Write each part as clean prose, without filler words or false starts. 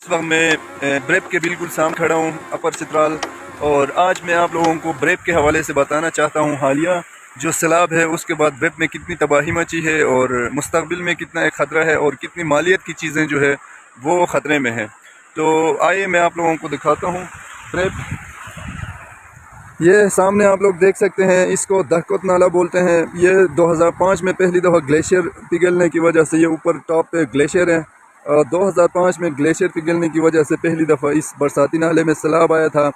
इस वक्त मैं ब्रेप के बिल्कुल सामने खड़ा हूँ अपर चित्राल, और आज मैं आप लोगों को ब्रेप के हवाले से बताना चाहता हूँ हालिया जो सैलाब है उसके बाद ब्रेप में कितनी तबाही मची है और मुस्तकबिल में कितना एक ख़तरा है और कितनी मालियत की चीज़ें जो है वो ख़तरे में है। तो आइए मैं आप लोगों को दिखाता हूँ ब्रेप। ये सामने आप लोग देख सकते हैं, इसको दहकत नाला बोलते हैं। ये 2005 में पहली दफ़ा ग्लेशियर पिघलने की वजह से, ये ऊपर टॉप पे ग्लेशियर है, 2005 में ग्लेशियर पिघलने की वजह से पहली दफ़ा इस बरसाती नाले में सैलाब आया था।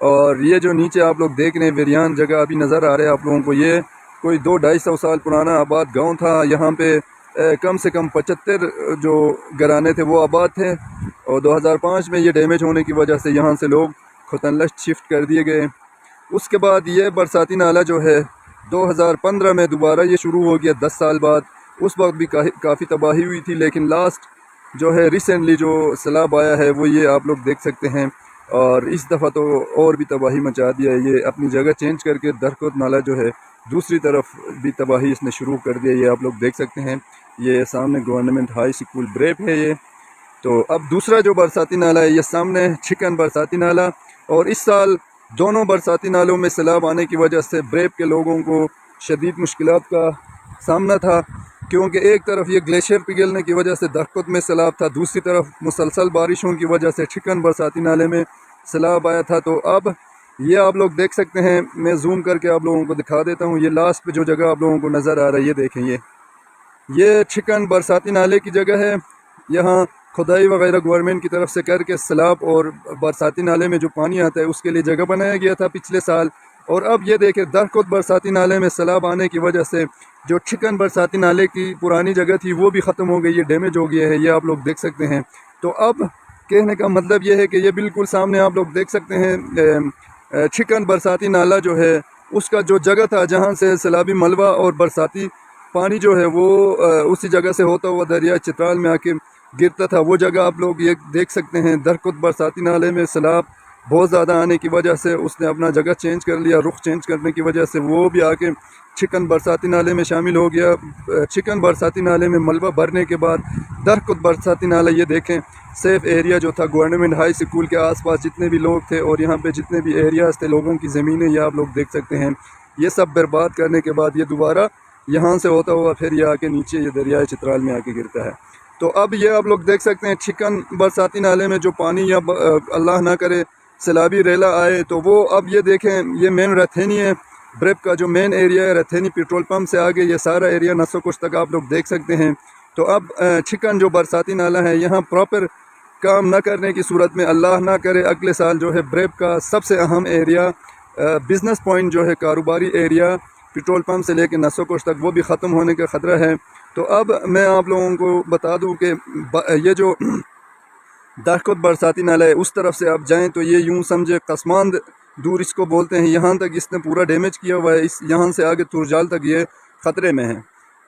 और ये जो नीचे आप लोग देख रहे हैं वेरियान जगह अभी नज़र आ रहे हैं आप लोगों को, ये कोई 200-250 साल पुराना आबाद गांव था। यहाँ पे कम से कम 75 जो घराने थे वो आबाद थे, और 2005 में ये डैमेज होने की वजह से यहाँ से लोग खुतनलश शिफ्ट कर दिए गए। उसके बाद ये बरसाती नाला जो है 2015 में दोबारा ये शुरू हो गया 10 साल बाद। उस वक्त भी काफ़ी तबाही हुई थी, लेकिन लास्ट जो है रिसेंटली जो सैलाब आया है वो ये आप लोग देख सकते हैं। और इस दफ़ा तो और भी तबाही मचा दिया है, ये अपनी जगह चेंज करके दरकोत नाला जो है दूसरी तरफ भी तबाही इसने शुरू कर दिया। ये आप लोग देख सकते हैं, ये सामने गवर्नमेंट हाई स्कूल ब्रेप है ये। तो अब दूसरा जो बरसाती नाला है ये सामने चिकन बरसाती नाला, और इस साल दोनों बरसाती नालों में सैलाब आने की वजह से ब्रेप के लोगों को शदीद मुश्किलात का सामना था, क्योंकि एक तरफ ये ग्लेशियर पिघलने की वजह से दरकत में सैलाब था, दूसरी तरफ मुसलसल बारिशों की वजह से चिकन बरसाती नाले में सैलाब आया था। तो अब ये आप लोग देख सकते हैं, मैं जूम करके आप लोगों को दिखा देता हूँ। ये लास्ट पे जो जगह आप लोगों को नज़र आ रहा है ये देखें, ये चिकन बरसाती नाले की जगह है। यहाँ खुदाई वगैरह गवर्नमेंट की तरफ से करके सैलाब और बरसाती नाले में जो पानी आता है उसके लिए जगह बनाया गया था पिछले साल। और अब ये देखें, दरकत बरसाती नाले में सैलाब आने की वजह से जो चिकन बरसाती नाले की पुरानी जगह थी वो भी ख़त्म हो गई, ये डैमेज हो गया है, ये आप लोग देख सकते हैं। तो अब कहने का मतलब ये है कि ये बिल्कुल सामने आप लोग देख सकते हैं चिकन बरसाती नाला जो है उसका जो जगह था जहाँ से सैलाबी मलबा और बरसाती पानी जो है वो उसी जगह से होता हुआ दरिया चित्राल में आके गिरता था, वो जगह आप लोग ये देख सकते हैं। दरकत बरसाती नाले में सैलाब बहुत ज़्यादा आने की वजह से उसने अपना जगह चेंज कर लिया, रुख चेंज करने की वजह से वो भी आके चिकन बरसाती नाले में शामिल हो गया। चिकन बरसाती नाले में मलबा भरने के बाद दरकत बरसाती नाला, ये देखें सेफ एरिया जो था गवर्नमेंट हाई स्कूल के आसपास जितने भी लोग थे और यहाँ पे जितने भी एरियाज़ थे लोगों की ज़मीनें, ये आप लोग देख सकते हैं, ये सब बर्बाद करने के बाद ये दोबारा यहाँ से होता हुआ फिर ये आके नीचे ये दरियाए चित्राल में आके गिरता है। तो अब ये आप लोग देख सकते हैं चिकन बरसाती नाले में जो पानी या अल्लाह ना करे सैलाबी रेला आए, तो वो अब ये देखें, ये मेन रथेनी है ब्रेप का जो मेन एरिया है, रथेनी पेट्रोल पंप से आगे ये सारा एरिया नसो कुछ तक आप लोग देख सकते हैं। तो अब चिकन जो बरसाती नाला है यहाँ प्रॉपर काम न करने की सूरत में अल्लाह ना करे अगले साल जो है ब्रेप का सबसे अहम एरिया बिज़नेस पॉइंट जो है कारोबारी एरिया पेट्रोल पंप से लेकर नसो कुछ तक वो भी ख़त्म होने का ख़तरा है। तो अब मैं आप लोगों को बता दूं कि ये जो दरकत बरसाती नाला है उस तरफ से आप जाएं तो ये यूं समझे कसमांद दूर इसको बोलते हैं, यहाँ तक इसने पूरा डैमेज किया हुआ है, इस यहाँ से आगे तुरजाल तक ये ख़तरे में है।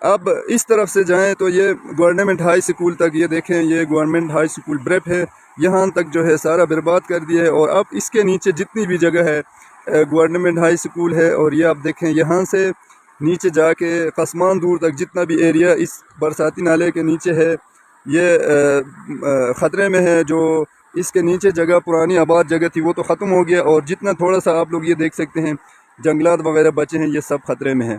अब इस तरफ से जाएं तो ये गवर्नमेंट हाई स्कूल तक, ये देखें ये गवर्नमेंट हाई स्कूल ब्रेप है, यहाँ तक जो है सारा बर्बाद कर दिया है। और अब इसके नीचे जितनी भी जगह है गवर्नमेंट हाई स्कूल है, और ये आप देखें यहाँ से नीचे जाके कसमान दूर तक जितना भी एरिया इस बरसाती नाले के नीचे है ये ख़तरे में है। जो इसके नीचे जगह पुरानी आबाद जगह थी वो तो ख़त्म हो गया, और जितना थोड़ा सा आप लोग ये देख सकते हैं जंगलात वगैरह बचे हैं ये सब ख़तरे में है।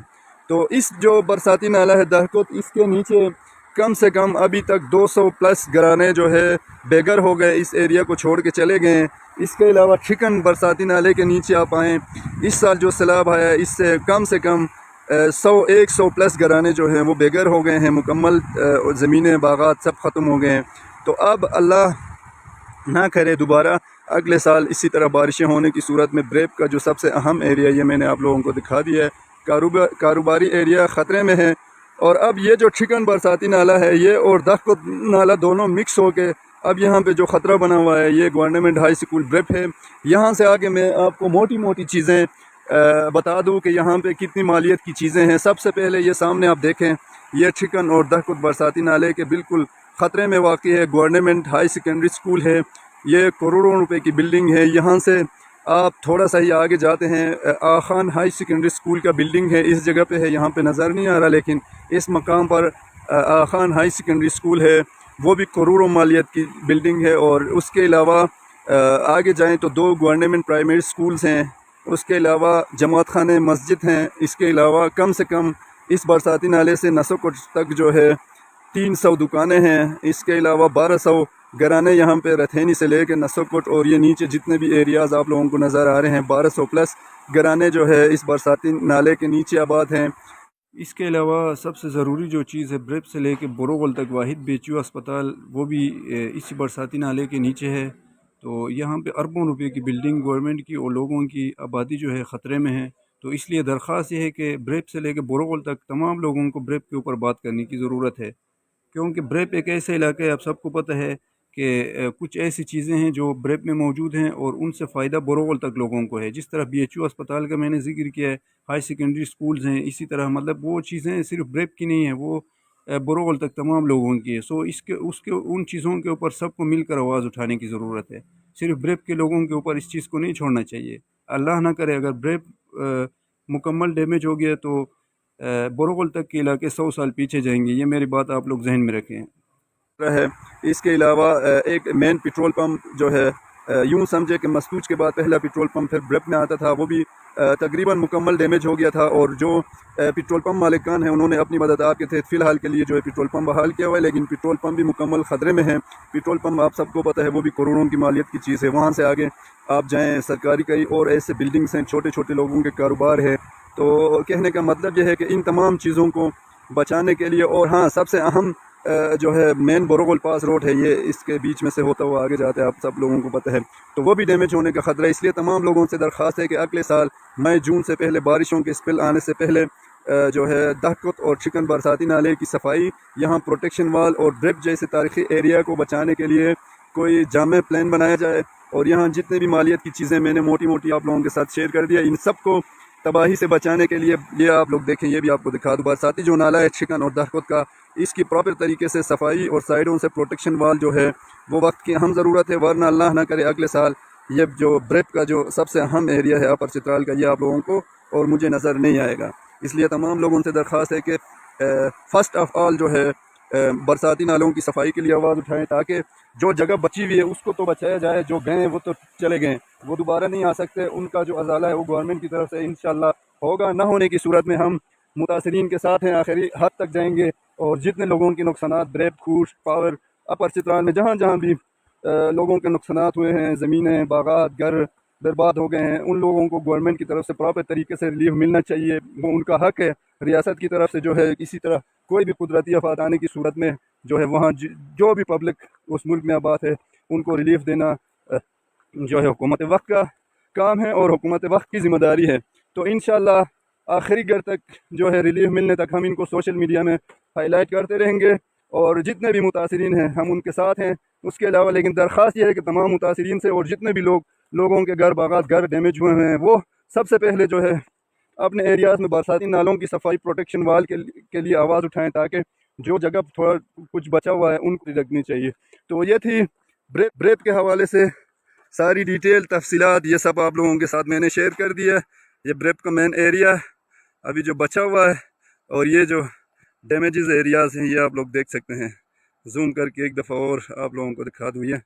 तो इस जो बरसाती नाला है दरकत, इसके नीचे कम से कम अभी तक 200 प्लस घराने जो है बेघर हो गए, इस एरिया को छोड़ के चले गए हैं। इसके अलावा चिकन बरसाती नाले के नीचे आप आएँ, इस साल जो सैलाब आया इससे कम से कम 100 प्लस घराने जो हैं वो बेघर हो गए हैं, मुकम्मल ज़मीनें बागात सब ख़त्म हो गए हैं। तो अब अल्लाह ना करे दोबारा अगले साल इसी तरह बारिशें होने की सूरत में ब्रेप का जो सबसे अहम एरिया ये मैंने आप लोगों को दिखा दिया है, कारोबारी एरिया ख़तरे में है। और अब ये जो चिकन बरसाती नाला है ये और दरकत नाला दोनों मिक्स हो के अब यहाँ पे जो ख़तरा बना हुआ है ये गवर्नमेंट हाई स्कूल ब्रेप है। यहाँ से आगे मैं आपको मोटी मोटी चीज़ें बता दूं कि यहाँ पे कितनी मालियत की चीज़ें हैं। सबसे पहले ये सामने आप देखें, ये चिकन और दरकत बरसाती नाले के बिल्कुल ख़तरे में वाक़ई है गवर्नमेंट हाई सेकेंडरी स्कूल है, ये करोड़ों रुपए की बिल्डिंग है। यहाँ से आप थोड़ा सा ही आगे जाते हैं आगा खान हाई सेकेंडरी स्कूल का बिल्डिंग है, इस जगह पे है, यहाँ पे नज़र नहीं आ रहा लेकिन इस मकाम पर आगा खान हाई सेकेंडरी स्कूल है। وہ بھی کروڑوں مالیت کی بلڈنگ ہے، اور اس کے علاوہ آگے جائیں تو 2 گورنمنٹ پرائمری سکولز ہیں، اس کے علاوہ جماعت خانے مسجد ہیں، اس کے علاوہ کم سے کم اس برساتی نالے سے نسوکٹ تک جو ہے 300 دکانیں ہیں، اس کے علاوہ 1200 گھرانے یہاں پہ رتھینی سے لے کے نسوکٹ، اور یہ نیچے جتنے بھی ایریاز آپ لوگوں کو نظر آ رہے ہیں 1200 پلس گھرانے جو ہے اس برساتی نالے کے نیچے آباد ہیں۔ اس کے علاوہ سب سے ضروری جو چیز ہے، بریپ سے لے کے بروغل تک واحد BHU اسپتال، وہ بھی اسی برساتی نالے کے نیچے ہے۔ تو یہاں پہ اربوں روپے کی بلڈنگ گورنمنٹ کی، اور لوگوں کی آبادی جو ہے خطرے میں ہے۔ تو اس لیے درخواست یہ ہے کہ بریپ سے لے کے بروغل تک تمام لوگوں کو بریپ کے اوپر بات کرنے کی ضرورت ہے، کیونکہ بریپ ایک ایسے علاقہ ہے، آپ سب کو پتہ ہے کہ کچھ ایسی چیزیں ہیں جو بریپ میں موجود ہیں، اور ان سے فائدہ بروغل تک لوگوں کو ہے۔ جس طرح BHU اسپتال کا میں نے ذکر کیا ہے، ہائی سیکنڈری سکولز ہیں، اسی طرح مطلب وہ چیزیں صرف بریپ کی نہیں ہیں، وہ بروغل تک تمام لوگوں کی ہے۔ سو ان چیزوں کے اوپر سب کو مل کر آواز اٹھانے کی ضرورت ہے، صرف بریپ کے لوگوں کے اوپر اس چیز کو نہیں چھوڑنا چاہیے۔ اللہ نہ کرے اگر بریپ مکمل ڈیمیج ہو گیا تو بروغل تک کے علاقے 100 سال پیچھے جائیں گے، یہ میری بات آپ لوگ ذہن میں رکھیں۔ ہے اس کے علاوہ ایک مین پیٹرول پمپ جو ہے، یوں سمجھے کہ مسکوچ کے بعد پہلا پیٹرول پمپ پھر بریپ میں آتا تھا، وہ بھی تقریباً مکمل ڈیمیج ہو گیا تھا، اور جو پیٹرول پمپ مالکان ہیں انہوں نے اپنی مدد آپ کے تحت فی الحال کے لیے جو ہے پیٹرول پمپ بحال کیا ہوا ہے، لیکن پیٹرول پمپ بھی مکمل خطرے میں ہے۔ پیٹرول پمپ آپ سب کو پتہ ہے وہ بھی کروڑوں کی مالیت کی چیز ہے، وہاں سے آگے آپ جائیں سرکاری کئی اور ایسے بلڈنگس ہیں، چھوٹے چھوٹے لوگوں کے کاروبار ہے۔ تو کہنے کا مطلب یہ ہے کہ ان تمام چیزوں کو بچانے کے لیے، اور ہاں سب سے اہم جو ہے مین بروغل پاس روڈ ہے، یہ اس کے بیچ میں سے ہوتا ہوا آگے جاتا ہے، آپ سب لوگوں کو پتہ ہے، تو وہ بھی ڈیمیج ہونے کا خطرہ ہے۔ اس لیے تمام لوگوں سے درخواست ہے کہ اگلے سال مئی جون سے پہلے، بارشوں کے اسپیل آنے سے پہلے جو ہے دہکت اور چکن برساتی نالے کی صفائی، یہاں پروٹیکشن وال اور بریپ جیسے تاریخی ایریا کو بچانے کے لیے کوئی جامع پلان بنایا جائے، اور یہاں جتنے بھی مالیت کی چیزیں میں نے موٹی موٹی آپ لوگوں کے ساتھ شیئر کر دیا، ان سب کو تباہی سے بچانے کے لیے یہ آپ لوگ دیکھیں، یہ بھی آپ کو دکھا دوں، برساتی جو نالا ہے چکن اور دہکت کا، اس کی پراپر طریقے سے صفائی اور سائڈوں سے پروٹیکشن وال جو ہے وہ وقت کی اہم ضرورت ہے، ورنہ اللہ نہ کرے اگلے سال یہ جو بریپ کا جو سب سے اہم ایریا ہے اپر چترال کا، یہ آپ لوگوں کو اور مجھے نظر نہیں آئے گا۔ اس لیے تمام لوگوں سے درخواست ہے کہ فرسٹ آف آل جو ہے برساتی نالوں کی صفائی کے لیے آواز اٹھائیں، تاکہ جو جگہ بچی ہوئی ہے اس کو تو بچایا جائے، جو گئے وہ تو چلے گئے، وہ دوبارہ نہیں آ سکتے، ان کا جو ازالہ ہے وہ گورنمنٹ کی طرف سے انشاءاللہ ہوگا، نہ ہونے کی صورت میں ہم متاثرین کے ساتھ ہیں، آخری حد تک جائیں گے، اور جتنے لوگوں کے نقصانات بریپ، کھوش، پاور، اپر چترال میں جہاں جہاں بھی لوگوں کے نقصانات ہوئے ہیں، زمینیں، باغات، گھر برباد ہو گئے ہیں، ان لوگوں کو گورنمنٹ کی طرف سے پراپر طریقے سے ریلیف ملنا چاہیے، وہ ان کا حق ہے۔ ریاست کی طرف سے جو ہے اسی طرح کوئی بھی قدرتی آفات آنے کی صورت میں جو ہے وہاں جو بھی پبلک اس ملک میں آباد ہے ان کو ریلیف دینا جو ہے حکومت وقت کا کام ہے اور حکومت وقت کی ذمہ داری ہے۔ تو انشاءاللہ آخری گھر تک جو ہے ریلیف ملنے تک ہم ان کو سوشل میڈیا میں ہائی لائٹ کرتے رہیں گے، اور جتنے بھی متاثرین ہیں ہم ان کے ساتھ ہیں۔ اس کے علاوہ لیکن درخواست یہ ہے کہ تمام متاثرین سے، اور جتنے بھی لوگوں کے گھر باغات گھر ڈیمیج ہوئے ہیں، وہ سب سے پہلے جو ہے اپنے ایریاز میں برساتی نالوں کی صفائی پروٹیکشن وال کے لیے آواز اٹھائیں، تاکہ جو جگہ تھوڑا کچھ بچا ہوا ہے ان کو رکھنی چاہیے۔ تو یہ تھی بریپ کے حوالے سے ساری ڈیٹیل تفصیلات، یہ سب آپ لوگوں کے ساتھ میں نے شیئر کر دیا۔ یہ بریپ کا مین ایریا ابھی جو بچا ہوا ہے، اور یہ جو ڈیمیجز ایریاز ہیں یہ آپ لوگ دیکھ سکتے ہیں، زوم کر کے ایک دفعہ اور آپ لوگوں کو دکھا دوں، یہ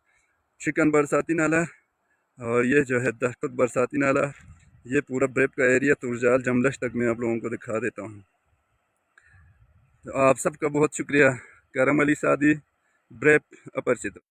چکن برساتی نالا، اور یہ جو ہے دہکت برساتی نالا، یہ پورا بریپ کا ایریا ترجال جملش تک میں آپ لوگوں کو دکھا دیتا ہوں۔ تو آپ سب کا بہت شکریہ۔ کرم علی سعدی، بریپ، اپر چترال۔